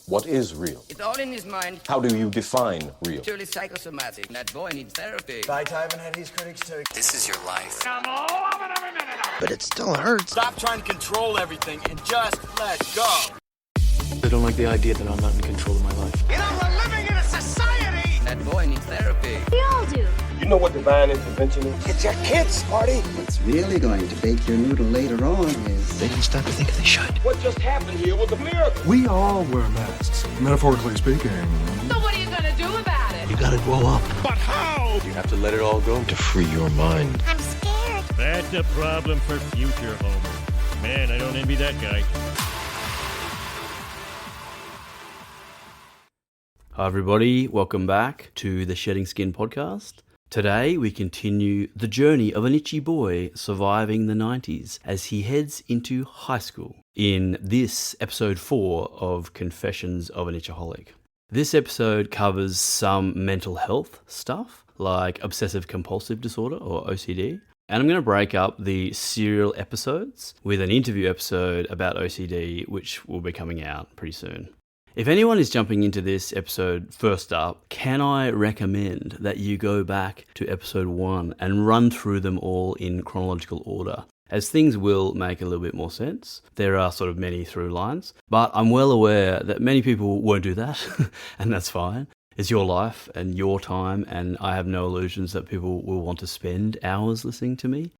What is real? It's all in his mind. How do you define real? Purely psychosomatic. That boy needs therapy. Nighttime had his critics too. This is your life. But it still hurts. Stop trying to control everything and just let go. I don't like the idea that I'm not in control of my life. You know, we're living in a society. That boy needs therapy. We all do. You know what divine intervention is? It's your kids, Marty. What's really going to bake your noodle later on is... They didn't stop to think they should. What just happened here was a miracle. We all wear masks, metaphorically speaking. So what are you gonna do about it? You gotta grow up. But how? You have to let it all go to free your mind. I'm scared. That's a problem for future Homer. Man, I don't envy that guy. Hi everybody, welcome back to the Shedding Skin podcast. Today we continue the journey of an itchy boy surviving the 90s as he heads into high school in this episode 4 of Confessions of an Itchoholic. This episode covers some mental health stuff like obsessive compulsive disorder or OCD. And I'm going to break up the serial episodes with an interview episode about OCD, which will be coming out pretty soon. If anyone is jumping into this episode first up, can I recommend that you go back to episode 1 and run through them all in chronological order, as things will make a little bit more sense. There are sort of many through lines, but I'm well aware that many people won't do that, and that's fine. It's your life and your time, and I have no illusions that people will want to spend hours listening to me.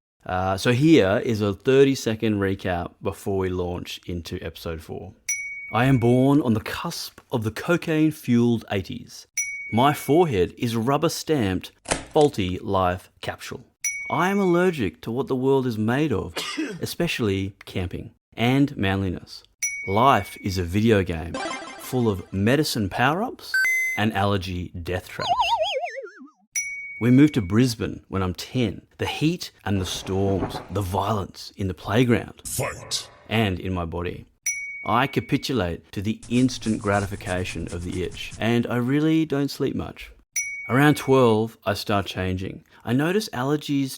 So here is a 30-second recap before we launch into episode 4. I am born on the cusp of the cocaine-fueled 80s. My forehead is rubber-stamped, faulty life capsule. I am allergic to what the world is made of, especially camping and manliness. Life is a video game full of medicine power-ups and allergy death traps. We moved to Brisbane when I'm 10. The heat and the storms, the violence in the playground. Fight. And in my body. I capitulate to the instant gratification of the itch, and I really don't sleep much. Around 12, I start changing. I notice allergies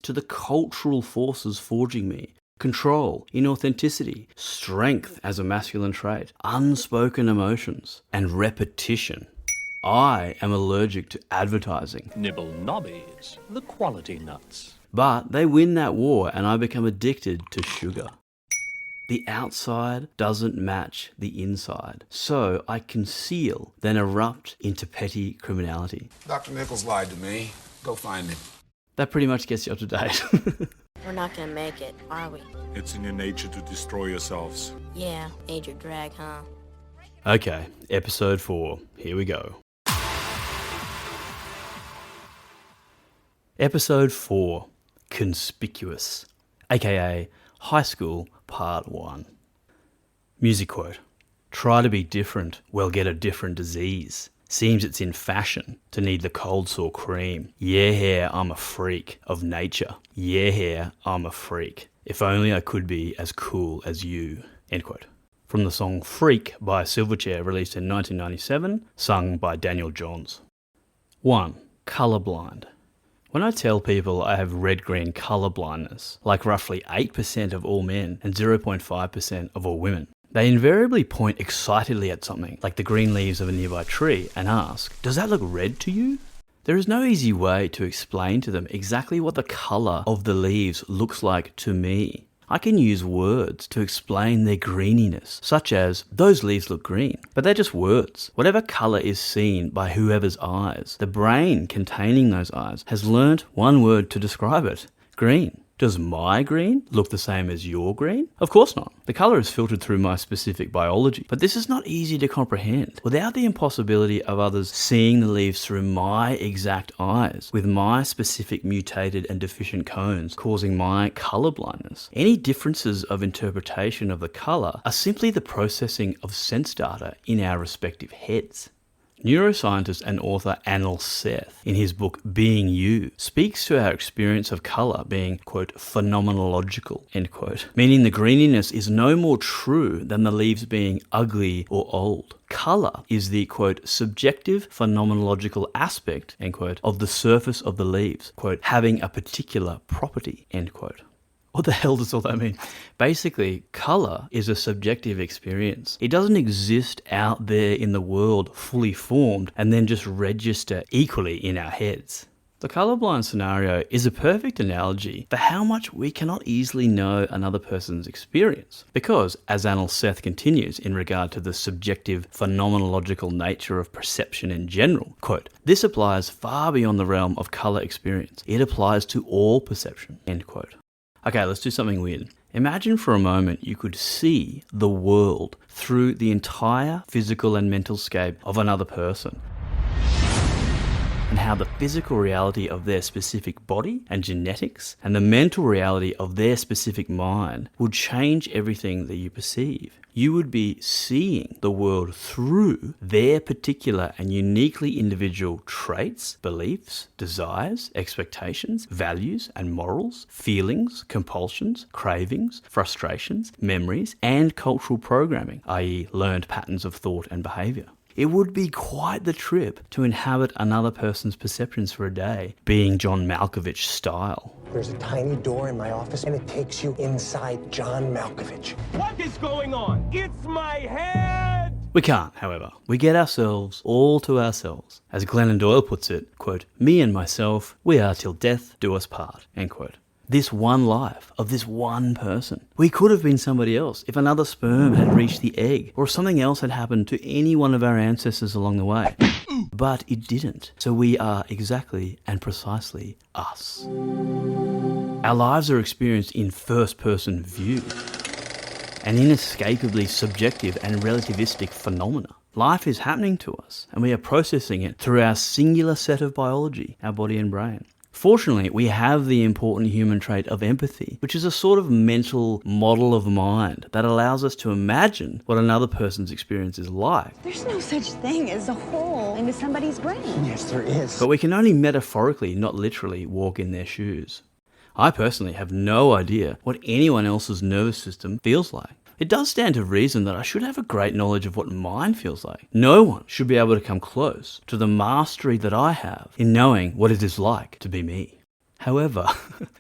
to the cultural forces forging me. Control, inauthenticity, strength as a masculine trait, unspoken emotions, and repetition. I am allergic to advertising. Nibble nobbies, the quality nuts. But they win that war and I become addicted to sugar. The outside doesn't match the inside, so I conceal, then erupt into petty criminality. Dr. Nipples lied to me. Go find him. That pretty much gets you up to date. We're not gonna make it, are we? It's in your nature to destroy yourselves. Yeah, major drag, huh? Okay, episode 4. Here we go. Episode 4. Conspicuous. A.K.A. High School Part 1. Music quote. Try to be different, well get a different disease. Seems it's in fashion to need the cold sore cream. Yeah, I'm a freak of nature. Yeah, I'm a freak. If only I could be as cool as you. End quote. From the song Freak by Silverchair, released in 1997, sung by Daniel Johns. 1. Colourblind. When I tell people I have red-green colour blindness, like roughly 8% of all men and 0.5% of all women, they invariably point excitedly at something, like the green leaves of a nearby tree, and ask, "Does that look red to you?" There is no easy way to explain to them exactly what the colour of the leaves looks like to me. I can use words to explain their greeniness, such as, those leaves look green, but they're just words. Whatever colour is seen by whoever's eyes, the brain containing those eyes has learnt one word to describe it: green. Does my green look the same as your green? Of course not. The colour is filtered through my specific biology, but this is not easy to comprehend. Without the impossibility of others seeing the leaves through my exact eyes, with my specific mutated and deficient cones causing my colour blindness, any differences of interpretation of the colour are simply the processing of sense data in our respective heads. Neuroscientist and author Anil Seth, in his book Being You, speaks to our experience of colour being, quote, phenomenological, end quote, meaning the greeniness is no more true than the leaves being ugly or old. Colour is the, quote, subjective phenomenological aspect, end quote, of the surface of the leaves, quote, having a particular property, end quote. What the hell does all that mean? Basically, colour is a subjective experience. It doesn't exist out there in the world fully formed and then just register equally in our heads. The colourblind scenario is a perfect analogy for how much we cannot easily know another person's experience. Because, as Annal Seth continues in regard to the subjective phenomenological nature of perception in general, quote, "This applies far beyond the realm of colour experience. It applies to all perception," end quote. Okay, let's do something weird. Imagine for a moment you could see the world through the entire physical and mental scape of another person, and how the physical reality of their specific body and genetics and the mental reality of their specific mind would change everything that you perceive. You would be seeing the world through their particular and uniquely individual traits, beliefs, desires, expectations, values and morals, feelings, compulsions, cravings, frustrations, memories, and cultural programming, i.e. learned patterns of thought and behaviour. It would be quite the trip to inhabit another person's perceptions for a day, being John Malkovich style. There's a tiny door in my office, and it takes you inside John Malkovich. What is going on? It's my head! We can't, however. We get ourselves all to ourselves. As Glennon Doyle puts it, quote, "Me and myself, we are till death do us part," end quote. This one life of this one person. We could have been somebody else if another sperm had reached the egg, or if something else had happened to any one of our ancestors along the way. But it didn't. So we are exactly and precisely us. Our lives are experienced in first-person view, an inescapably subjective and relativistic phenomena. Life is happening to us, and we are processing it through our singular set of biology, our body and brain. Fortunately, we have the important human trait of empathy, which is a sort of mental model of mind that allows us to imagine what another person's experience is like. There's no such thing as a hole into somebody's brain. Yes, there is. But we can only metaphorically, not literally, walk in their shoes. I personally have no idea what anyone else's nervous system feels like. It does stand to reason that I should have a great knowledge of what mine feels like. No one should be able to come close to the mastery that I have in knowing what it is like to be me. However,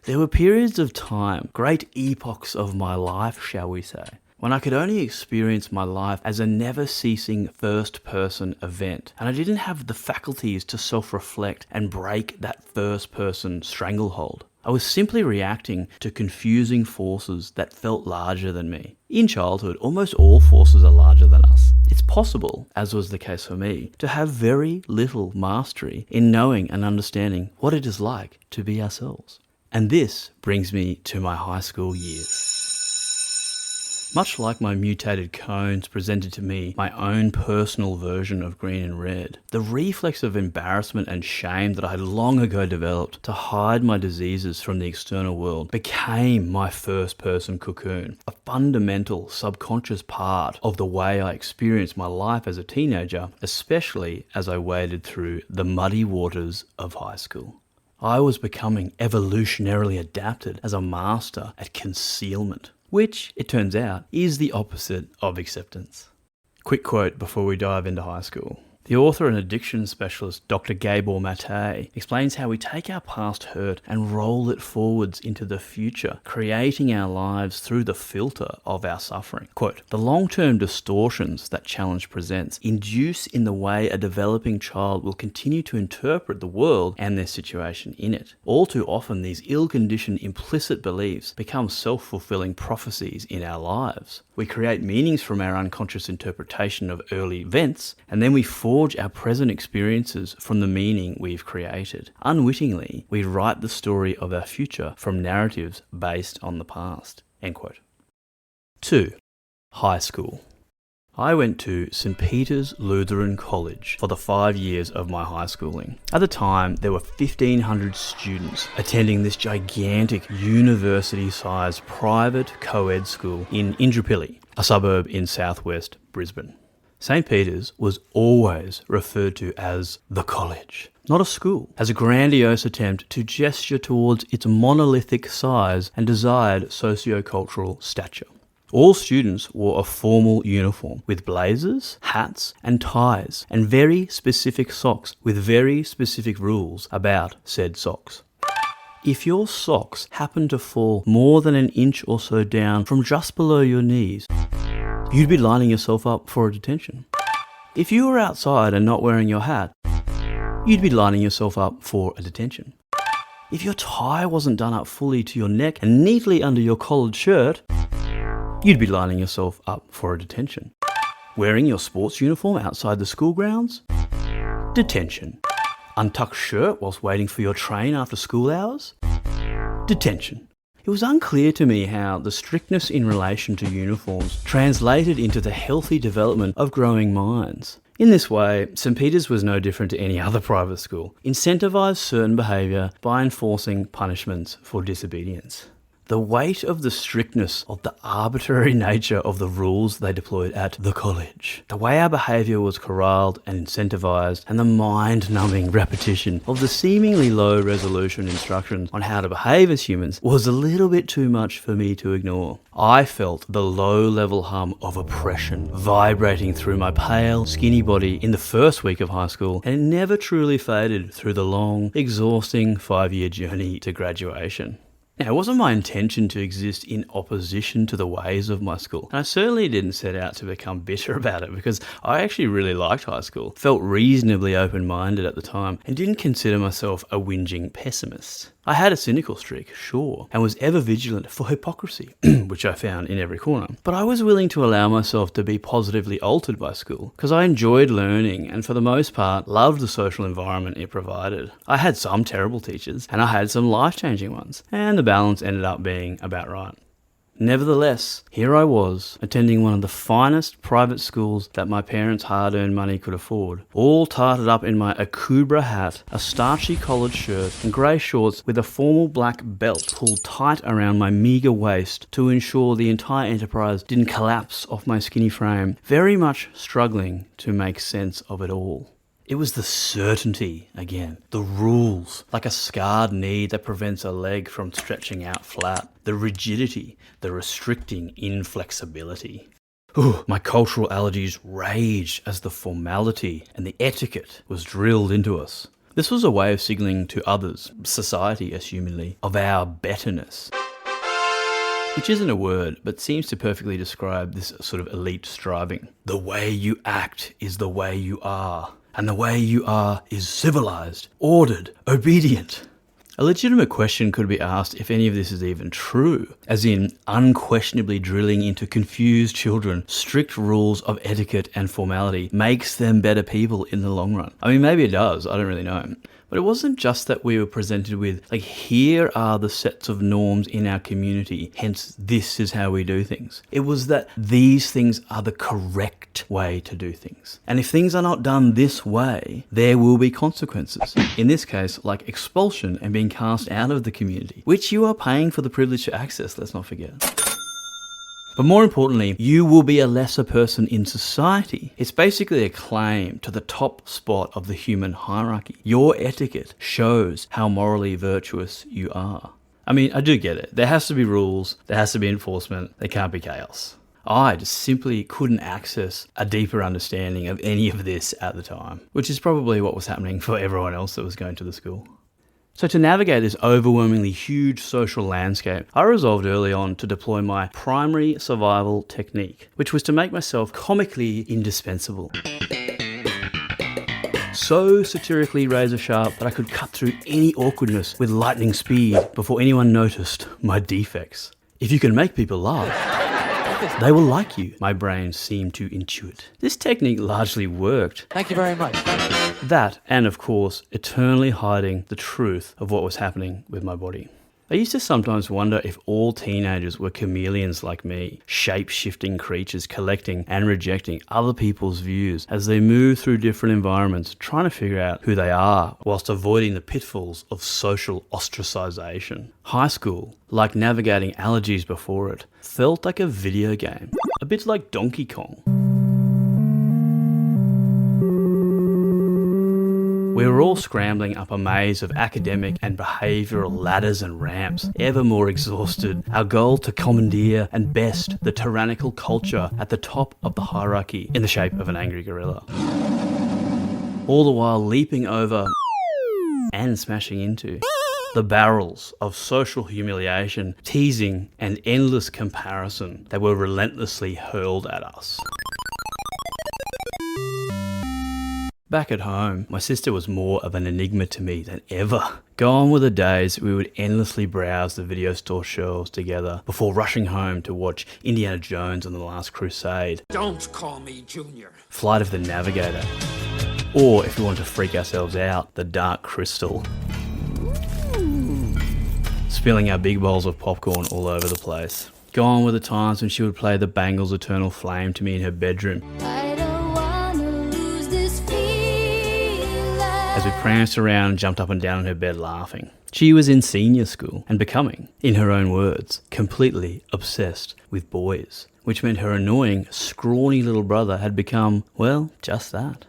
there were periods of time, great epochs of my life, shall we say, when I could only experience my life as a never-ceasing first-person event, and I didn't have the faculties to self-reflect and break that first-person stranglehold. I was simply reacting to confusing forces that felt larger than me. In childhood, almost all forces are larger than us. It's possible, as was the case for me, to have very little mastery in knowing and understanding what it is like to be ourselves. And this brings me to my high school years. Much like my mutated cones presented to me my own personal version of green and red, the reflex of embarrassment and shame that I had long ago developed to hide my diseases from the external world became my first-person cocoon, a fundamental subconscious part of the way I experienced my life as a teenager, especially as I waded through the muddy waters of high school. I was becoming evolutionarily adapted as a master at concealment, which, it turns out, is the opposite of acceptance. Quick quote before we dive into high school. The author and addiction specialist Dr. Gabor Mate explains how we take our past hurt and roll it forwards into the future, creating our lives through the filter of our suffering. Quote, "The long-term distortions that challenge presents induce in the way a developing child will continue to interpret the world and their situation in it. All too often, these ill-conditioned implicit beliefs become self-fulfilling prophecies in our lives. We create meanings from our unconscious interpretation of early events, and then we forge our present experiences from the meaning we've created. Unwittingly, we write the story of our future from narratives based on the past." End quote. 2. High school. I went to St. Peter's Lutheran College for the 5 years of my high schooling. At the time, there were 1,500 students attending this gigantic university-sized private co-ed school in Indooroopilly, a suburb in southwest Brisbane. St. Peter's was always referred to as the college, not a school, as a grandiose attempt to gesture towards its monolithic size and desired socio-cultural stature. All students wore a formal uniform with blazers, hats and ties, and very specific socks with very specific rules about said socks. If your socks happen to fall more than an inch or so down from just below your knees, you'd be lining yourself up for a detention. If you were outside and not wearing your hat, you'd be lining yourself up for a detention. If your tie wasn't done up fully to your neck and neatly under your collared shirt, you'd be lining yourself up for a detention. Wearing your sports uniform outside the school grounds? Detention. Untucked shirt whilst waiting for your train after school hours? Detention. It was unclear to me how the strictness in relation to uniforms translated into the healthy development of growing minds. In this way, St. Peter's was no different to any other private school. Incentivised certain behaviour by enforcing punishments for disobedience. The weight of the strictness of the arbitrary nature of the rules they deployed at the college. The way our behaviour was corralled and incentivised, and the mind-numbing repetition of the seemingly low-resolution instructions on how to behave as humans was a little bit too much for me to ignore. I felt the low-level hum of oppression vibrating through my pale, skinny body in the first week of high school, and it never truly faded through the long, exhausting 5-year journey to graduation. Now, it wasn't my intention to exist in opposition to the ways of my school, and I certainly didn't set out to become bitter about it because I actually really liked high school, felt reasonably open-minded at the time, and didn't consider myself a whinging pessimist. I had a cynical streak, sure, and was ever vigilant for hypocrisy, which I found in every corner. But I was willing to allow myself to be positively altered by school, because I enjoyed learning and for the most part loved the social environment it provided. I had some terrible teachers, and I had some life-changing ones, and the balance ended up being about right. Nevertheless, here I was, attending one of the finest private schools that my parents' hard-earned money could afford, all tarted up in my Akubra hat, a starchy collared shirt, and grey shorts with a formal black belt pulled tight around my meagre waist to ensure the entire enterprise didn't collapse off my skinny frame, very much struggling to make sense of it all. It was the certainty again, the rules, like a scarred knee that prevents a leg from stretching out flat, the rigidity, the restricting inflexibility. My cultural allergies raged as the formality and the etiquette was drilled into us. This was a way of signalling to others, society assumingly, of our betterness. Which isn't a word, but seems to perfectly describe this sort of elite striving. The way you act is the way you are. And the way you are is civilized, ordered, obedient. A legitimate question could be asked if any of this is even true, as in unquestionably drilling into confused children strict rules of etiquette and formality makes them better people in the long run. I mean, maybe it does, I don't really know. But it wasn't just that we were presented with, like, here are the sets of norms in our community, hence this is how we do things. It was that these things are the correct way to do things. And if things are not done this way, there will be consequences. In this case, like expulsion and being cast out of the community, which you are paying for the privilege to access, let's not forget. But more importantly, you will be a lesser person in society. It's basically a claim to the top spot of the human hierarchy. Your etiquette shows how morally virtuous you are. I mean, I do get it. There has to be rules, there has to be enforcement, there can't be chaos. I just simply couldn't access a deeper understanding of any of this at the time, which is probably what was happening for everyone else that was going to the school. So to navigate this overwhelmingly huge social landscape, I resolved early on to deploy my primary survival technique, which was to make myself comically indispensable. So satirically razor sharp that I could cut through any awkwardness with lightning speed before anyone noticed my defects. If you can make people laugh, they will like you, my brain seemed to intuit. This technique largely worked. Thank you very much. That, and of course, eternally hiding the truth of what was happening with my body. I used to sometimes wonder if all teenagers were chameleons like me, shape-shifting creatures collecting and rejecting other people's views as they move through different environments, trying to figure out who they are, whilst avoiding the pitfalls of social ostracization. High school, like navigating allergies before it, felt like a video game, a bit like Donkey Kong. We were all scrambling up a maze of academic and behavioural ladders and ramps, ever more exhausted, our goal to commandeer and best the tyrannical culture at the top of the hierarchy in the shape of an angry gorilla. All the while leaping over and smashing into The barrels of social humiliation, teasing, and endless comparison that were relentlessly hurled at us. Back at home, my sister was more of an enigma to me than ever. Gone were the days we would endlessly browse the video store shelves together before rushing home to watch Indiana Jones and the Last Crusade. Don't call me Junior. Flight of the Navigator. Or, if we want to freak ourselves out, The Dark Crystal. Spilling our big bowls of popcorn all over the place. Gone were the times when she would play the Bangles' Eternal Flame to me in her bedroom. As we pranced around and jumped up and down in her bed laughing. She was in senior school and becoming, in her own words, completely obsessed with boys, which meant her annoying, scrawny little brother had become, well, just that.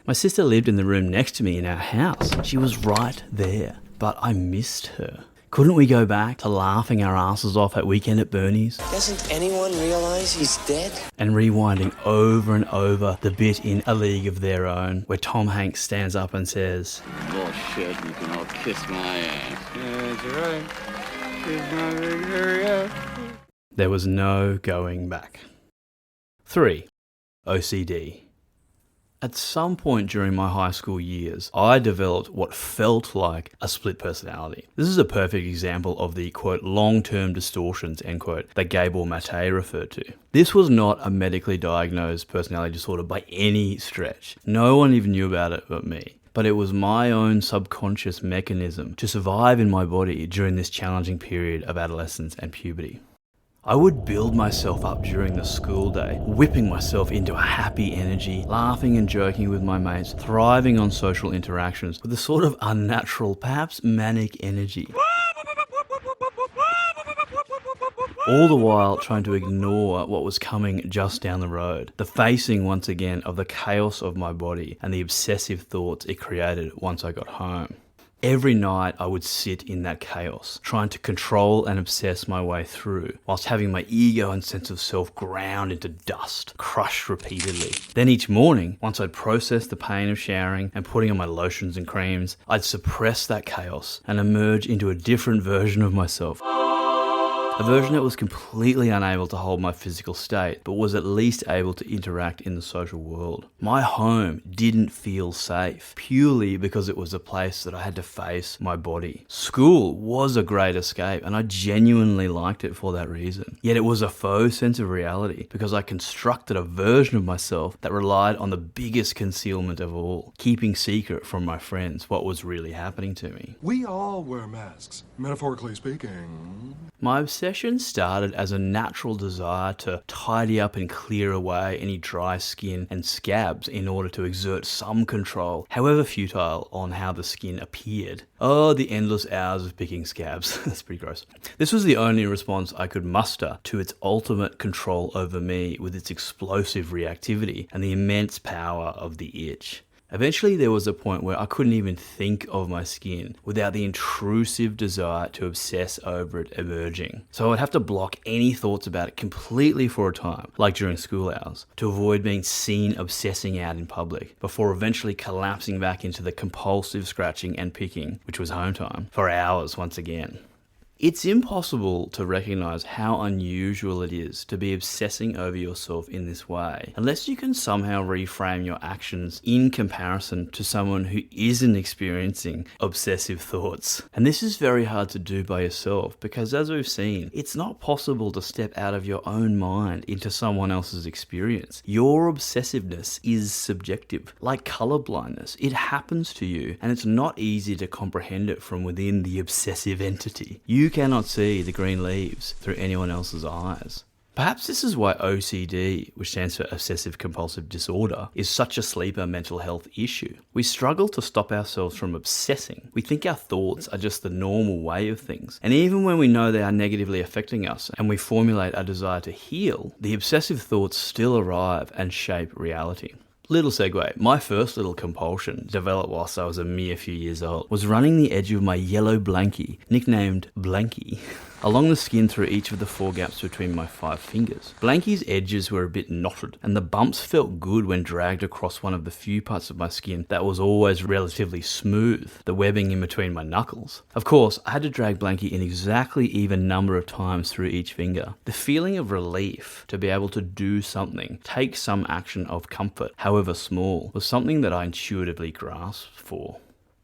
My sister lived in the room next to me in our house. She was right there, but I missed her. Couldn't we go back to laughing our asses off at Weekend at Bernie's? Doesn't anyone realize he's dead? And rewinding over and over the bit in A League of Their Own where Tom Hanks stands up and says, Bullshit, you can all kiss my ass. That's right. Kiss my big hurry up. There was no going back. 3. OCD. At some point during my high school years, I developed what felt like a split personality. This is a perfect example of the, quote, long-term distortions, end quote, that Gabor Mate referred to. This was not a medically diagnosed personality disorder by any stretch. No one even knew about it but me. But it was my own subconscious mechanism to survive in my body during this challenging period of adolescence and puberty. I would build myself up during the school day, whipping myself into a happy energy, laughing and joking with my mates, thriving on social interactions with a sort of unnatural, perhaps manic energy. All the while trying to ignore what was coming just down the road, the facing once again of the chaos of my body and the obsessive thoughts it created once I got home. Every night I would sit in that chaos, trying to control and obsess my way through, whilst having my ego and sense of self ground into dust, crushed repeatedly. Then each morning, once I'd processed the pain of showering and putting on my lotions and creams, I'd suppress that chaos and emerge into a different version of myself. A version that was completely unable to hold my physical state, but was at least able to interact in the social world. My home didn't feel safe, purely because it was a place that I had to face my body. School was a great escape, and I genuinely liked it for that reason. Yet it was a faux sense of reality, because I constructed a version of myself that relied on the biggest concealment of all, keeping secret from my friends what was really happening to me. We all wear masks, metaphorically speaking. My obsession started as a natural desire to tidy up and clear away any dry skin and scabs in order to exert some control, however futile, on how the skin appeared. Oh, the endless hours of picking scabs. That's pretty gross. This was the only response I could muster to its ultimate control over me with its explosive reactivity and the immense power of the itch. Eventually there was a point where I couldn't even think of my skin without the intrusive desire to obsess over it emerging. So I'd have to block any thoughts about it completely for a time, like during school hours, to avoid being seen obsessing out in public, before eventually collapsing back into the compulsive scratching and picking, which was home time, for hours once again. It's impossible to recognize how unusual it is to be obsessing over yourself in this way, unless you can somehow reframe your actions in comparison to someone who isn't experiencing obsessive thoughts. And this is very hard to do by yourself, because as we've seen, it's not possible to step out of your own mind into someone else's experience. Your obsessiveness is subjective, like colourblindness. It happens to you, and it's not easy to comprehend it from within the obsessive entity. You cannot see the green leaves through anyone else's eyes. Perhaps this is why OCD, which stands for Obsessive Compulsive Disorder, is such a sleeper mental health issue. We struggle to stop ourselves from obsessing. We think our thoughts are just the normal way of things. And even when we know they are negatively affecting us and we formulate a desire to heal, the obsessive thoughts still arrive and shape reality. Little segue, my first little compulsion, developed whilst I was a mere few years old, was running the edge of my yellow blankie, nicknamed Blanky, along the skin through each of the 4 gaps between my 5 fingers. Blankie's edges were a bit knotted, and the bumps felt good when dragged across one of the few parts of my skin that was always relatively smooth, the webbing in between my knuckles. Of course, I had to drag Blankie an exactly even number of times through each finger. The feeling of relief to be able to do something, take some action of comfort, however small, was something that I intuitively grasped for.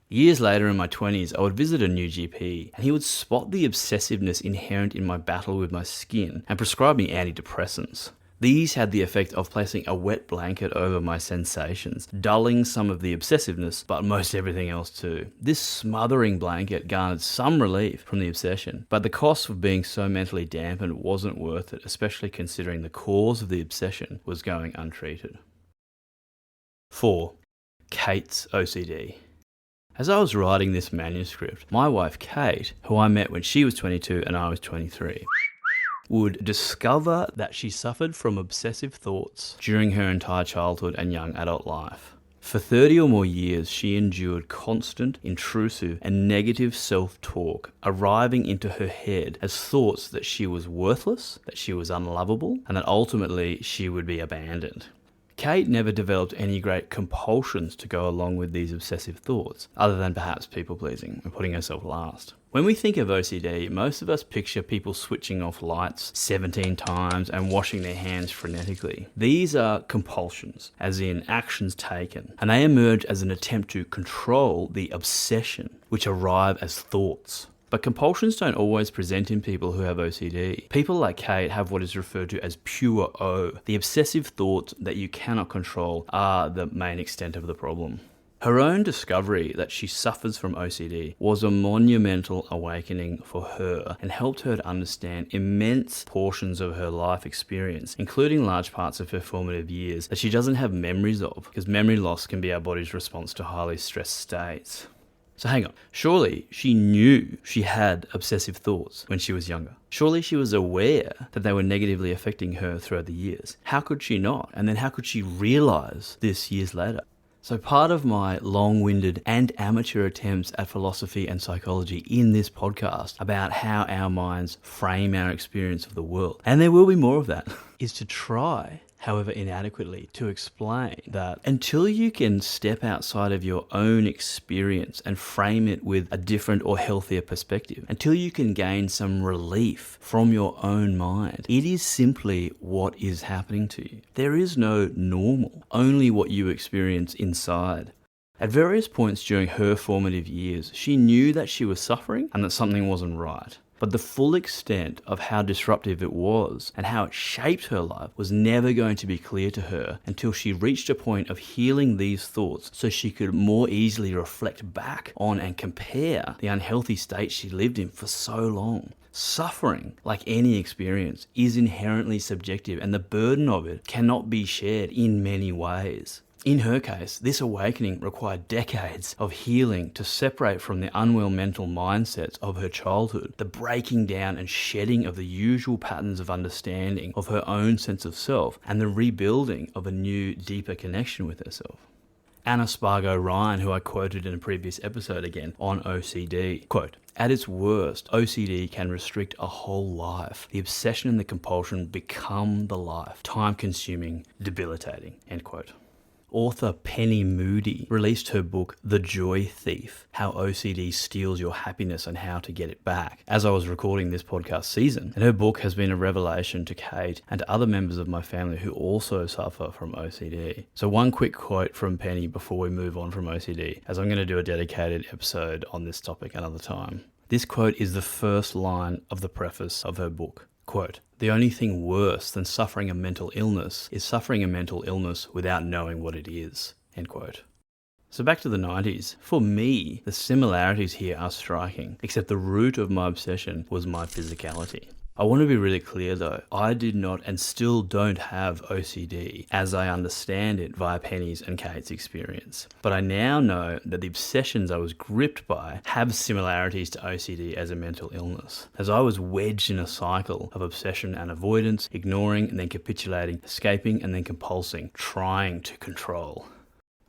Years later in my 20s, I would visit a new GP, and he would spot the obsessiveness inherent in my battle with my skin and prescribe me antidepressants. These had the effect of placing a wet blanket over my sensations, dulling some of the obsessiveness, but most everything else too. This smothering blanket garnered some relief from the obsession, but the cost of being so mentally dampened wasn't worth it, especially considering the cause of the obsession was going untreated. 4. Cate's OCD. As I was writing this manuscript, my wife Cate, who I met when she was 22 and I was 23, would discover that she suffered from obsessive thoughts during her entire childhood and young adult life. For 30 or more years, she endured constant, intrusive, and negative self-talk, arriving into her head as thoughts that she was worthless, that she was unlovable, and that ultimately she would be abandoned. Cate never developed any great compulsions to go along with these obsessive thoughts, other than perhaps people-pleasing and putting herself last. When we think of OCD, most of us picture people switching off lights 17 times and washing their hands frenetically. These are compulsions, as in actions taken, and they emerge as an attempt to control the obsession, which arrive as thoughts. But compulsions don't always present in people who have OCD. People like Cate have what is referred to as pure O. The obsessive thoughts that you cannot control are the main extent of the problem. Her own discovery that she suffers from OCD was a monumental awakening for her and helped her to understand immense portions of her life experience, including large parts of her formative years that she doesn't have memories of, because memory loss can be our body's response to highly stressed states. So hang on, surely she knew she had obsessive thoughts when she was younger. Surely she was aware that they were negatively affecting her throughout the years. How could she not? And then how could she realize this years later? So part of my long-winded and amateur attempts at philosophy and psychology in this podcast about how our minds frame our experience of the world, and there will be more of that, is to try, however inadequately, to explain that until you can step outside of your own experience and frame it with a different or healthier perspective, until you can gain some relief from your own mind, it is simply what is happening to you. There is no normal, only what you experience inside. At various points during her formative years, she knew that she was suffering and that something wasn't right. But the full extent of how disruptive it was and how it shaped her life was never going to be clear to her until she reached a point of healing these thoughts so she could more easily reflect back on and compare the unhealthy state she lived in for so long. Suffering, like any experience, is inherently subjective, and the burden of it cannot be shared in many ways. In her case, this awakening required decades of healing to separate from the unwell mental mindsets of her childhood, the breaking down and shedding of the usual patterns of understanding of her own sense of self, and the rebuilding of a new, deeper connection with herself. Anna Spargo-Ryan, who I quoted in a previous episode again on OCD, quote, "At its worst, OCD can restrict a whole life. The obsession and the compulsion become the life, time-consuming, debilitating," end quote. Author Penny Moody released her book, The Joy Thief, How OCD Steals Your Happiness and How to Get It Back, as I was recording this podcast season. And her book has been a revelation to Cate and to other members of my family who also suffer from OCD. So one quick quote from Penny before we move on from OCD, as I'm going to do a dedicated episode on this topic another time. This quote is the first line of the preface of her book. Quote, "The only thing worse than suffering a mental illness is suffering a mental illness without knowing what it is." End quote. So back to the 90s. For me, the similarities here are striking, except the root of my obsession was my physicality. I want to be really clear though, I did not and still don't have OCD as I understand it via Penny's and Cate's experience. But I now know that the obsessions I was gripped by have similarities to OCD as a mental illness, as I was wedged in a cycle of obsession and avoidance, ignoring and then capitulating, escaping and then compulsing, trying to control.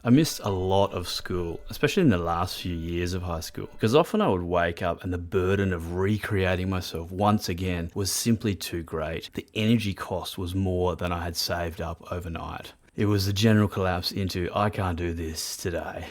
I missed a lot of school, especially in the last few years of high school, because often I would wake up and the burden of recreating myself once again was simply too great. The energy cost was more than I had saved up overnight. It was the general collapse into, I can't do this today.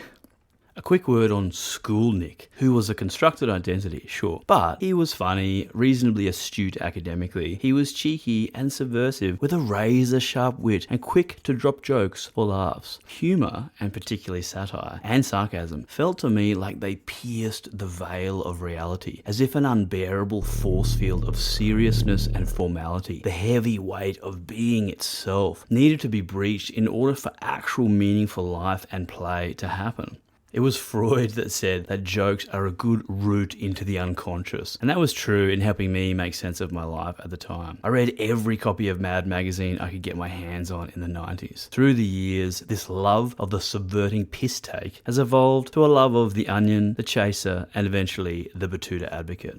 A quick word on School Nick, who was a constructed identity, sure, but he was funny, reasonably astute academically. He was cheeky and subversive with a razor-sharp wit and quick to drop jokes for laughs. Humour, and particularly satire and sarcasm, felt to me like they pierced the veil of reality, as if an unbearable force field of seriousness and formality, the heavy weight of being itself, needed to be breached in order for actual meaningful life and play to happen. It was Freud that said that jokes are a good route into the unconscious, and that was true in helping me make sense of my life at the time. I read every copy of Mad magazine I could get my hands on in the 90s. Through the years, this love of the subverting piss take has evolved to a love of The Onion, The Chaser, and eventually The Batuta Advocate.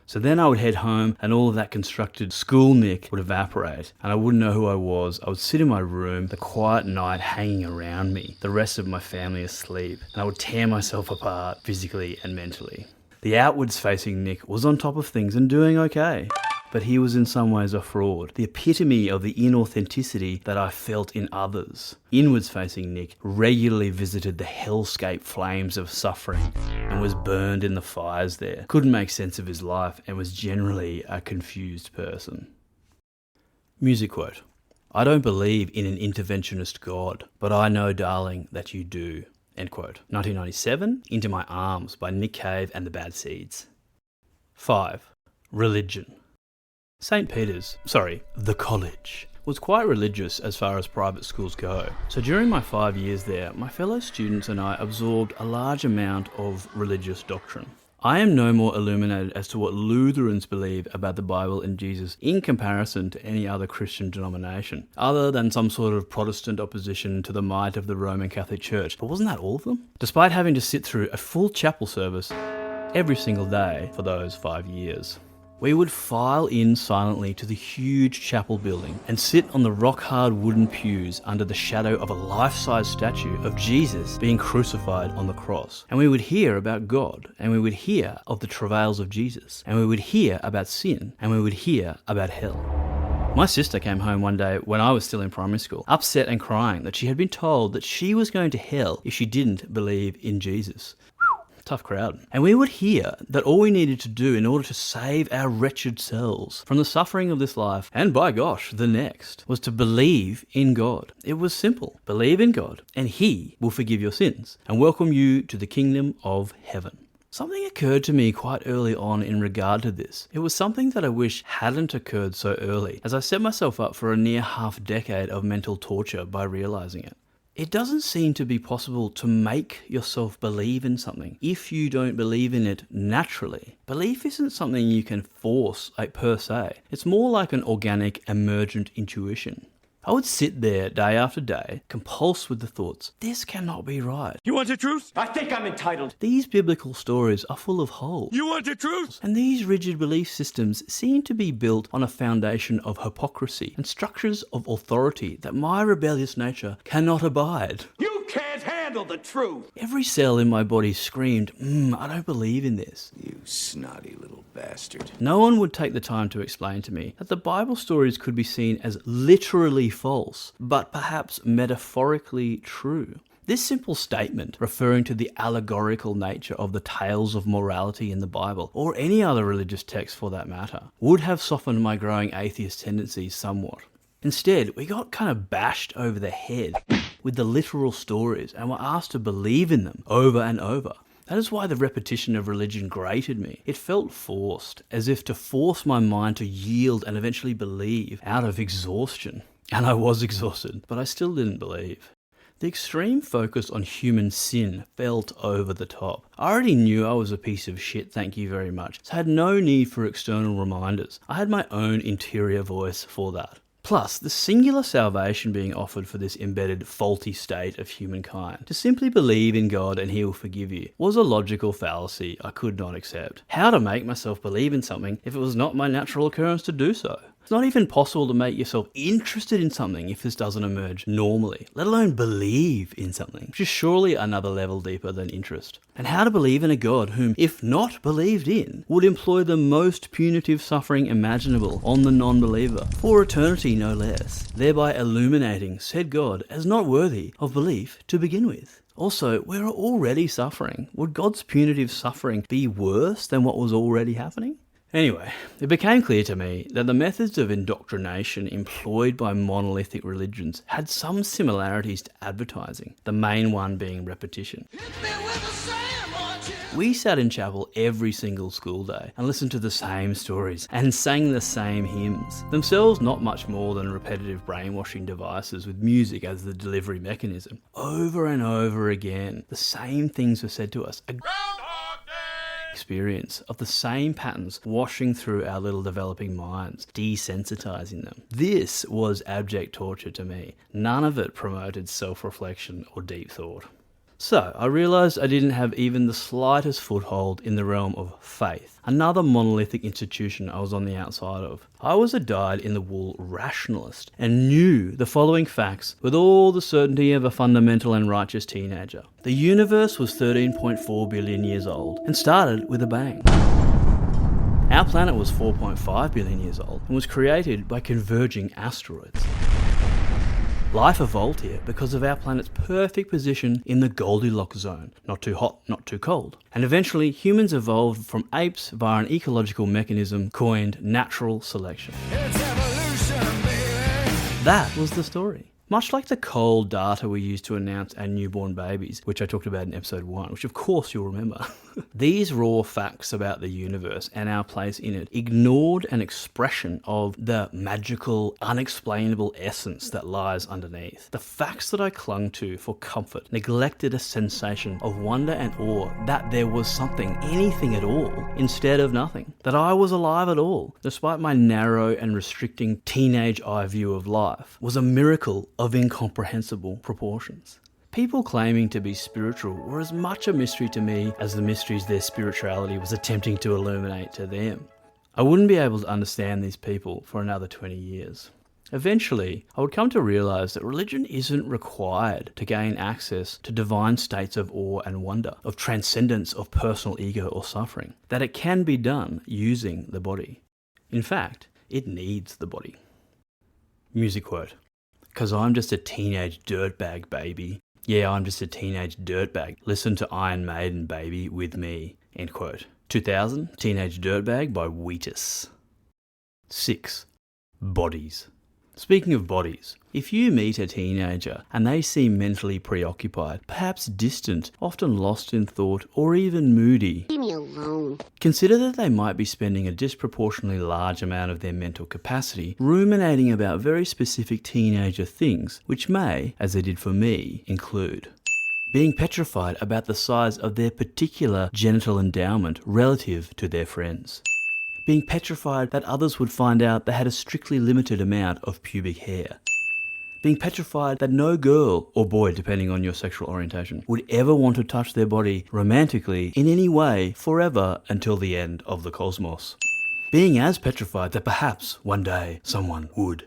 So then I would head home and all of that constructed school Nick would evaporate and I wouldn't know who I was. I would sit in my room, the quiet night hanging around me, the rest of my family asleep, and I would tear myself apart physically and mentally. The outwards facing Nick was on top of things and doing okay. But he was in some ways a fraud, the epitome of the inauthenticity that I felt in others. Inwards facing Nick regularly visited the hellscape flames of suffering and was burned in the fires there, couldn't make sense of his life and was generally a confused person. Music quote: "I don't believe in an interventionist God, but I know, darling, that you do." End quote. 1997, Into My Arms by Nick Cave and the Bad Seeds. 5. Religion. The college, was quite religious as far as private schools go. So during my 5 years there, my fellow students and I absorbed a large amount of religious doctrine. I am no more illuminated as to what Lutherans believe about the Bible and Jesus in comparison to any other Christian denomination, other than some sort of Protestant opposition to the might of the Roman Catholic Church. But wasn't that all of them? Despite having to sit through a full chapel service every single day for those 5 years. We would file in silently to the huge chapel building and sit on the rock-hard wooden pews under the shadow of a life-size statue of Jesus being crucified on the cross. And we would hear about God, and we would hear of the travails of Jesus, and we would hear about sin, and we would hear about hell. My sister came home one day when I was still in primary school, upset and crying that she had been told that she was going to hell if she didn't believe in Jesus. Tough crowd. And we would hear that all we needed to do in order to save our wretched selves from the suffering of this life, and by gosh, the next, was to believe in God. It was simple. Believe in God, and He will forgive your sins and welcome you to the kingdom of heaven. Something occurred to me quite early on in regard to this. It was something that I wish hadn't occurred so early, as I set myself up for a near half-decade of mental torture by realizing it. It doesn't seem to be possible to make yourself believe in something if you don't believe in it naturally. Belief isn't something you can force, per se. It's more like an organic, emergent intuition. I would sit there day after day, compulsed with the thoughts, this cannot be right. You want the truth? I think I'm entitled. These biblical stories are full of holes. You want the truth? And these rigid belief systems seem to be built on a foundation of hypocrisy and structures of authority that my rebellious nature cannot abide. You can't handle the truth. Every cell in my body screamed, I don't believe in this. You snotty little bastard. No one would take the time to explain to me that the Bible stories could be seen as literally false, but perhaps metaphorically true. This simple statement, referring to the allegorical nature of the tales of morality in the Bible, or any other religious text for that matter, would have softened my growing atheist tendencies somewhat. Instead, we got kind of bashed over the head with the literal stories and were asked to believe in them over and over. That is why the repetition of religion grated me. It felt forced, as if to force my mind to yield and eventually believe out of exhaustion. And I was exhausted, but I still didn't believe. The extreme focus on human sin felt over the top. I already knew I was a piece of shit, thank you very much, so I had no need for external reminders. I had my own interior voice for that. Plus, the singular salvation being offered for this embedded faulty state of humankind, to simply believe in God and He will forgive you, was a logical fallacy I could not accept. How to make myself believe in something if it was not my natural occurrence to do so? It's not even possible to make yourself interested in something if this doesn't emerge normally, let alone believe in something, which is surely another level deeper than interest. And how to believe in a God whom, if not believed in, would employ the most punitive suffering imaginable on the non-believer, for eternity no less, thereby illuminating said God as not worthy of belief to begin with. Also, we're already suffering. Would God's punitive suffering be worse than what was already happening? Anyway, it became clear to me that the methods of indoctrination employed by monolithic religions had some similarities to advertising, the main one being repetition. We sat in chapel every single school day and listened to the same stories and sang the same hymns, themselves not much more than repetitive brainwashing devices with music as the delivery mechanism. Over and over again, the same things were said to us. Experience of the same patterns washing through our little developing minds, desensitizing them. This was abject torture to me. None of it promoted self-reflection or deep thought. So I realised I didn't have even the slightest foothold in the realm of faith, another monolithic institution I was on the outside of. I was a dyed-in-the-wool rationalist and knew the following facts with all the certainty of a fundamental and righteous teenager. The universe was 13.4 billion years old and started with a bang. Our planet was 4.5 billion years old and was created by converging asteroids. Life evolved here because of our planet's perfect position in the Goldilocks zone, not too hot, not too cold. And eventually humans evolved from apes via an ecological mechanism coined natural selection. It's evolution, baby. That was the story. Much like the cold data we use to announce our newborn babies, which I talked about in episode 1, which of course you'll remember. These raw facts about the universe and our place in it ignored an expression of the magical, unexplainable essence that lies underneath. The facts that I clung to for comfort neglected a sensation of wonder and awe that there was something, anything at all, instead of nothing. That I was alive at all, despite my narrow and restricting teenage eye view of life, was a miracle of incomprehensible proportions. People claiming to be spiritual were as much a mystery to me as the mysteries their spirituality was attempting to illuminate to them. I wouldn't be able to understand these people for another 20 years. Eventually, I would come to realise that religion isn't required to gain access to divine states of awe and wonder, of transcendence of personal ego or suffering, that it can be done using the body. In fact, it needs the body. Music quote. "'Cause I'm just a teenage dirtbag, baby. Yeah, I'm just a teenage dirtbag. Listen to Iron Maiden, baby, with me." End quote. 2000, Teenage Dirtbag by Wheatus. 6. Bodies. Speaking of bodies, if you meet a teenager and they seem mentally preoccupied, perhaps distant, often lost in thought, or even moody, Leave me alone. consider that they might be spending a disproportionately large amount of their mental capacity ruminating about very specific teenager things, which may, as they did for me, include being petrified about the size of their particular genital endowment relative to their friends. Being petrified that others would find out they had a strictly limited amount of pubic hair. Being petrified that no girl, or boy depending on your sexual orientation, would ever want to touch their body romantically in any way forever until the end of the cosmos. Being as petrified that perhaps one day someone would.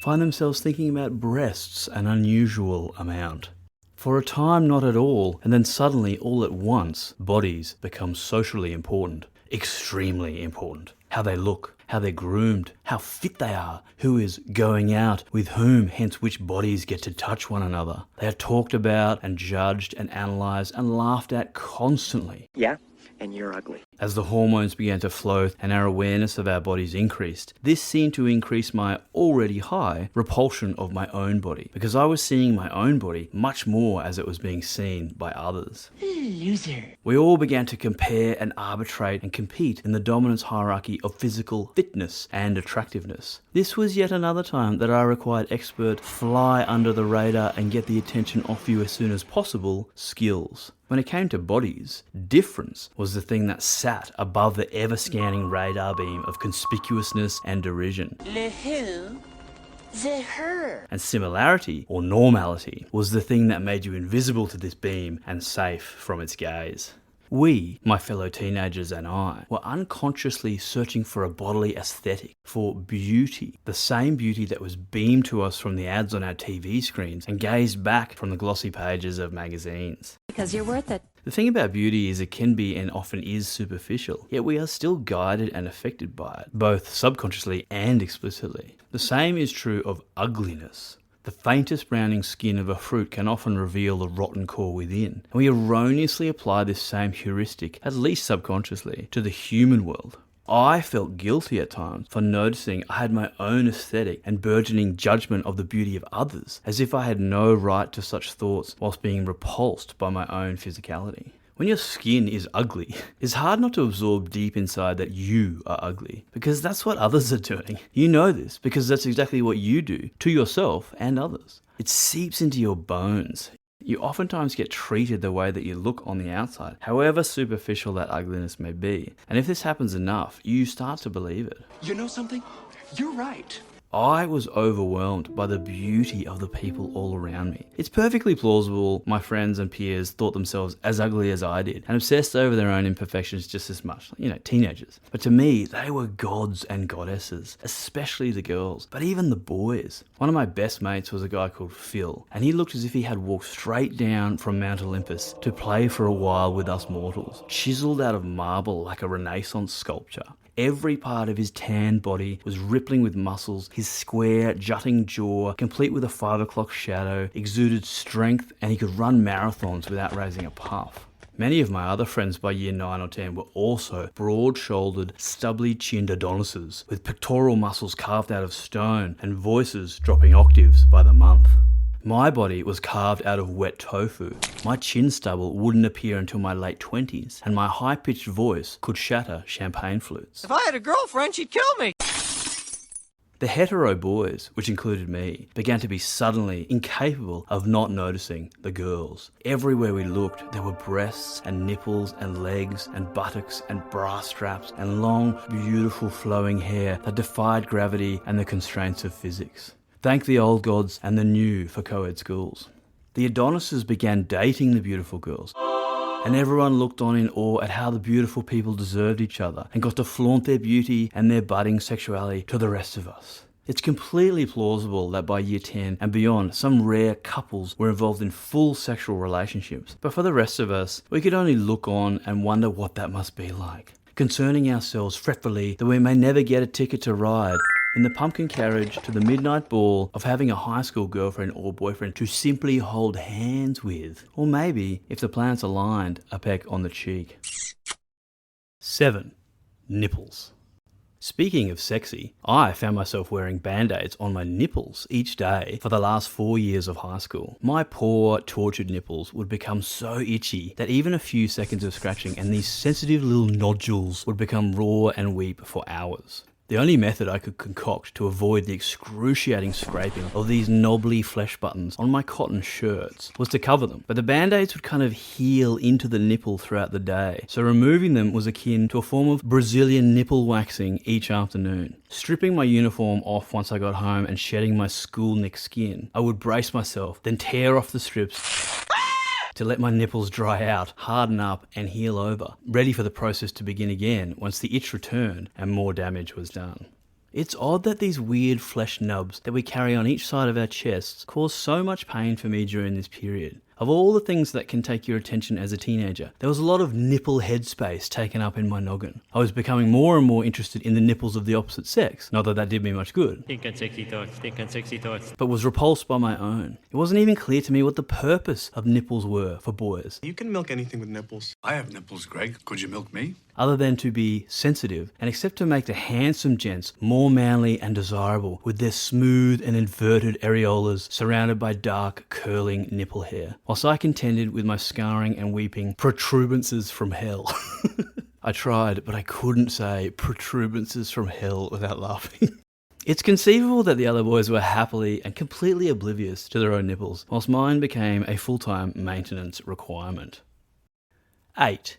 Find themselves thinking about breasts an unusual amount. For a time not at all, and then suddenly all at once, bodies become socially important. Extremely important. How they look, how they're groomed, how fit they are, who is going out with whom, hence which bodies get to touch one another. They are talked about and judged and analysed and laughed at constantly. Yeah, and you're ugly. As the hormones began to flow and our awareness of our bodies increased, this seemed to increase my already high repulsion of my own body, because I was seeing my own body much more as it was being seen by others. Loser. We all began to compare and arbitrate and compete in the dominance hierarchy of physical fitness and attractiveness. This was yet another time that I required expert fly under the radar and get the attention off you as soon as possible skills. When it came to bodies, difference was the thing that sat above the ever-scanning radar beam of conspicuousness and derision. Le who? The her. And similarity, or normality, was the thing that made you invisible to this beam and safe from its gaze. We, my fellow teenagers and I, were unconsciously searching for a bodily aesthetic, for beauty, the same beauty that was beamed to us from the ads on our TV screens and gazed back from the glossy pages of magazines. Because you're worth it. The thing about beauty is it can be and often is superficial, yet we are still guided and affected by it, both subconsciously and explicitly. The same is true of ugliness. The faintest browning skin of a fruit can often reveal the rotten core within, and we erroneously apply this same heuristic, at least subconsciously, to the human world. I felt guilty at times for noticing I had my own aesthetic and burgeoning judgment of the beauty of others, as if I had no right to such thoughts whilst being repulsed by my own physicality. When your skin is ugly, it's hard not to absorb deep inside that you are ugly, because that's what others are doing. You know this because that's exactly what you do to yourself and others. It seeps into your bones. You oftentimes get treated the way that you look on the outside, however superficial that ugliness may be. And if this happens enough, you start to believe it. You know something? You're right. I was overwhelmed by the beauty of the people all around me. It's perfectly plausible my friends and peers thought themselves as ugly as I did and obsessed over their own imperfections just as much, teenagers. But to me, they were gods and goddesses, especially the girls, but even the boys. One of my best mates was a guy called Phil, and he looked as if he had walked straight down from Mount Olympus to play for a while with us mortals, chiseled out of marble like a Renaissance sculpture. Every part of his tanned body was rippling with muscles, his square, jutting jaw, complete with a 5 o'clock shadow, exuded strength, and he could run marathons without raising a puff. Many of my other friends by year 9 or 10 were also broad-shouldered, stubbly-chinned Adonises, with pectoral muscles carved out of stone and voices dropping octaves by the month. My body was carved out of wet tofu. My chin stubble wouldn't appear until my late 20s, and my high-pitched voice could shatter champagne flutes. If I had a girlfriend, she'd kill me. The hetero boys, which included me, began to be suddenly incapable of not noticing the girls. Everywhere we looked, there were breasts and nipples and legs and buttocks and bra straps and long, beautiful flowing hair that defied gravity and the constraints of physics. Thank the old gods and the new for co-ed schools. The Adonises began dating the beautiful girls, and everyone looked on in awe at how the beautiful people deserved each other and got to flaunt their beauty and their budding sexuality to the rest of us. It's completely plausible that by year 10 and beyond, some rare couples were involved in full sexual relationships, but for the rest of us, we could only look on and wonder what that must be like, concerning ourselves fretfully that we may never get a ticket to ride in the pumpkin carriage to the midnight ball of having a high school girlfriend or boyfriend to simply hold hands with, or maybe, if the planets aligned, a peck on the cheek. 7. Nipples. Speaking of sexy, I found myself wearing band-aids on my nipples each day for the last 4 years of high school. My poor, tortured nipples would become so itchy that even a few seconds of scratching and these sensitive little nodules would become raw and weep for hours. The only method I could concoct to avoid the excruciating scraping of these knobbly flesh buttons on my cotton shirts was to cover them, but the band-aids would kind of heal into the nipple throughout the day, so removing them was akin to a form of Brazilian nipple waxing each afternoon. Stripping my uniform off once I got home and shedding my school nick skin, I would brace myself, then tear off the strips to let my nipples dry out, harden up and heal over, ready for the process to begin again once the itch returned and more damage was done. It's odd that these weird flesh nubs that we carry on each side of our chests cause so much pain for me during this period. Of all the things that can take your attention as a teenager, there was a lot of nipple headspace taken up in my noggin. I was becoming more and more interested in the nipples of the opposite sex, not that that did me much good, Think on sexy thoughts. but was repulsed by my own. It wasn't even clear to me what the purpose of nipples were for boys, You can milk anything with nipples. I have nipples, Greg. Could you milk me? other than to be sensitive and accept to make the handsome gents more manly and desirable with their smooth and inverted areolas surrounded by dark, curling nipple hair, whilst I contended with my scarring and weeping protuberances from hell. I tried, but I couldn't say protuberances from hell without laughing. It's conceivable that the other boys were happily and completely oblivious to their own nipples, whilst mine became a full-time maintenance requirement. 8.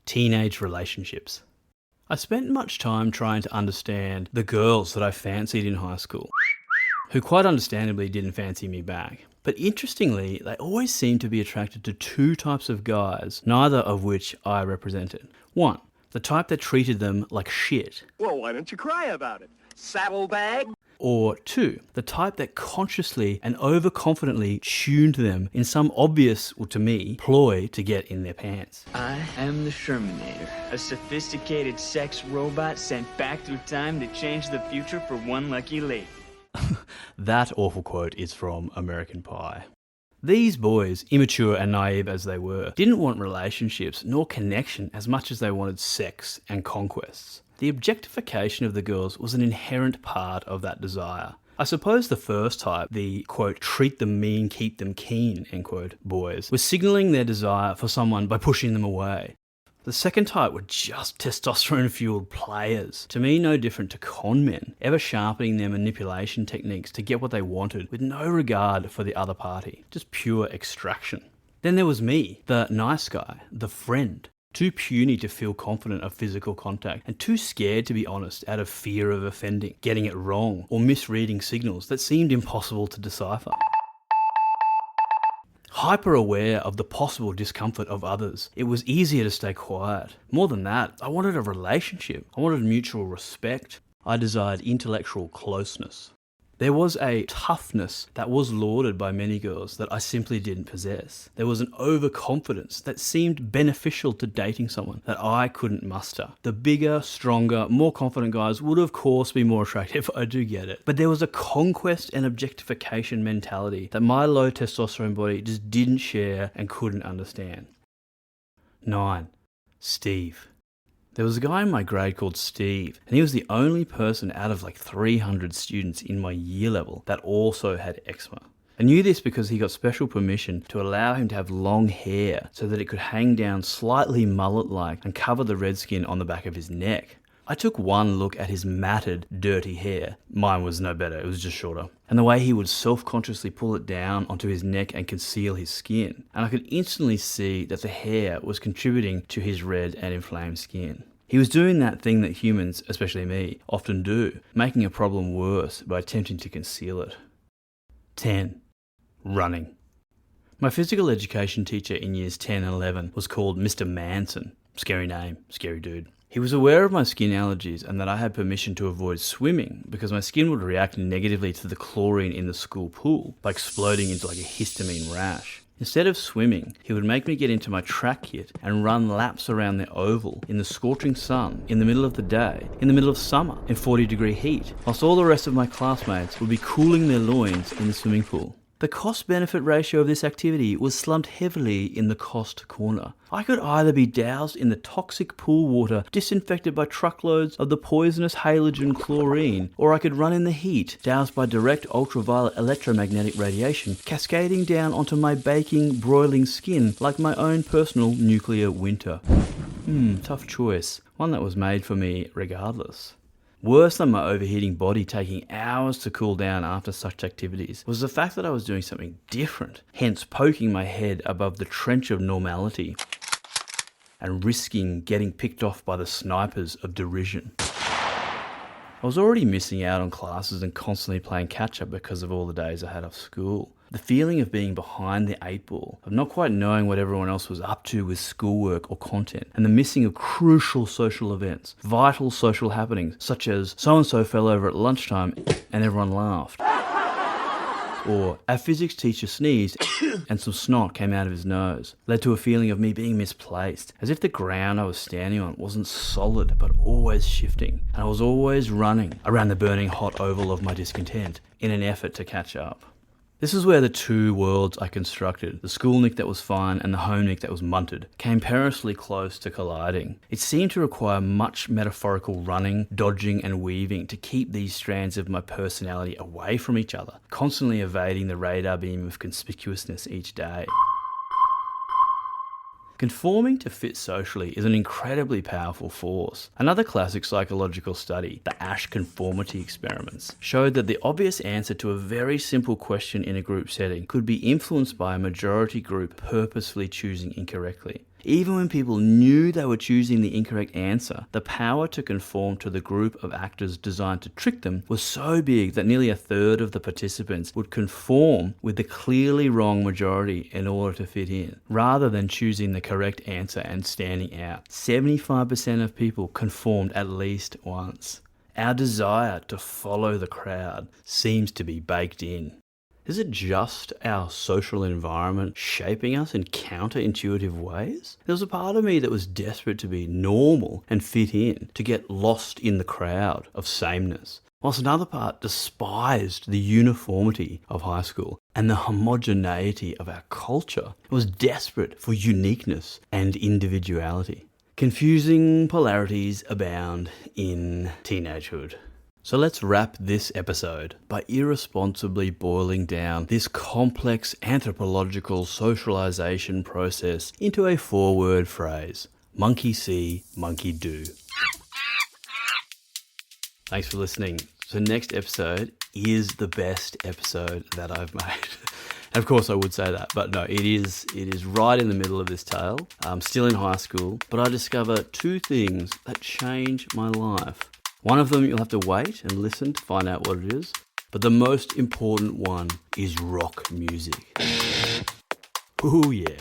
Teenage relationships. I spent much time trying to understand the girls that I fancied in high school, who quite understandably didn't fancy me back. But interestingly, they always seemed to be attracted to two types of guys, neither of which I represented. One, the type that treated them like shit. Well, why don't you cry about it? Saddlebag? Or two, the type that consciously and overconfidently tuned them in some obvious, well to me, ploy to get in their pants. I am the Shermanator, a sophisticated sex robot sent back through time to change the future for one lucky lady. That awful quote is from American Pie. These boys, immature and naive as they were, didn't want relationships nor connection as much as they wanted sex and conquests. The objectification of the girls was an inherent part of that desire. I suppose the first type, the, quote, treat them mean, keep them keen, end quote, boys, were signalling their desire for someone by pushing them away. The second type were just testosterone-fueled players, to me no different to con men, ever sharpening their manipulation techniques to get what they wanted with no regard for the other party, just pure extraction. Then there was me, the nice guy, the friend, too puny to feel confident of physical contact, and too scared to be honest out of fear of offending, getting it wrong, or misreading signals that seemed impossible to decipher. Hyper-aware of the possible discomfort of others, it was easier to stay quiet. More than that, I wanted a relationship. I wanted mutual respect. I desired intellectual closeness. There was a toughness that was lauded by many girls that I simply didn't possess. There was an overconfidence that seemed beneficial to dating someone that I couldn't muster. The bigger, stronger, more confident guys would of course be more attractive, I do get it. But there was a conquest and objectification mentality that my low testosterone body just didn't share and couldn't understand. 9. Steve. There was a guy in my grade called Steve, and he was the only person out of like 300 students in my year level that also had eczema. I knew this because he got special permission to allow him to have long hair so that it could hang down slightly mullet-like and cover the red skin on the back of his neck. I took one look at his matted, dirty hair. Mine was no better, it was just shorter. And the way he would self-consciously pull it down onto his neck and conceal his skin. And I could instantly see that the hair was contributing to his red and inflamed skin. He was doing that thing that humans, especially me, often do, making a problem worse by attempting to conceal it. 10. Running. My physical education teacher in years 10 and 11 was called Mr. Manson. Scary name, scary dude. He was aware of my skin allergies and that I had permission to avoid swimming because my skin would react negatively to the chlorine in the school pool by exploding into like a histamine rash. Instead of swimming, he would make me get into my track kit and run laps around the oval in the scorching sun, in the middle of the day, in the middle of summer, in 40-degree heat, whilst all the rest of my classmates would be cooling their loins in the swimming pool. The cost-benefit ratio of this activity was slumped heavily in the cost corner. I could either be doused in the toxic pool water disinfected by truckloads of the poisonous halogen chlorine, or I could run in the heat, doused by direct ultraviolet electromagnetic radiation, cascading down onto my baking, broiling skin like my own personal nuclear winter. Tough choice. One that was made for me regardless. Worse than my overheating body taking hours to cool down after such activities was the fact that I was doing something different, hence poking my head above the trench of normality and risking getting picked off by the snipers of derision. I was already missing out on classes and constantly playing catch up because of all the days I had off school. The feeling of being behind the 8 ball, of not quite knowing what everyone else was up to with schoolwork or content, and the missing of crucial social events, vital social happenings, such as so-and-so fell over at lunchtime and everyone laughed. Or our physics teacher sneezed and some snot came out of his nose, led to a feeling of me being misplaced, as if the ground I was standing on wasn't solid but always shifting, and I was always running around the burning hot oval of my discontent in an effort to catch up. This is where the two worlds I constructed, the school Nick that was fine and the home Nick that was munted, came perilously close to colliding. It seemed to require much metaphorical running, dodging and weaving to keep these strands of my personality away from each other, constantly evading the radar beam of conspicuousness each day. Conforming to fit socially is an incredibly powerful force. Another classic psychological study, the Ash conformity experiments, showed that the obvious answer to a very simple question in a group setting could be influenced by a majority group purposefully choosing incorrectly. Even when people knew they were choosing the incorrect answer, the power to conform to the group of actors designed to trick them was so big that nearly a third of the participants would conform with the clearly wrong majority in order to fit in, rather than choosing the correct answer and standing out. 75% of people conformed at least once. Our desire to follow the crowd seems to be baked in. Is it just our social environment shaping us in counterintuitive ways? There was a part of me that was desperate to be normal and fit in, to get lost in the crowd of sameness, whilst another part despised the uniformity of high school and the homogeneity of our culture. It was desperate for uniqueness and individuality. Confusing polarities abound in teenagehood. So let's wrap this episode by irresponsibly boiling down this complex anthropological socialization process into a 4-word phrase: monkey see, monkey do. Thanks for listening. So next episode is the best episode that I've made. Of course I would say that, but no, it is right in the middle of this tale. I'm still in high school, but I discover 2 things that change my life. One of them you'll have to wait and listen to find out what it is, but the most important one is rock music. Ooh yeah.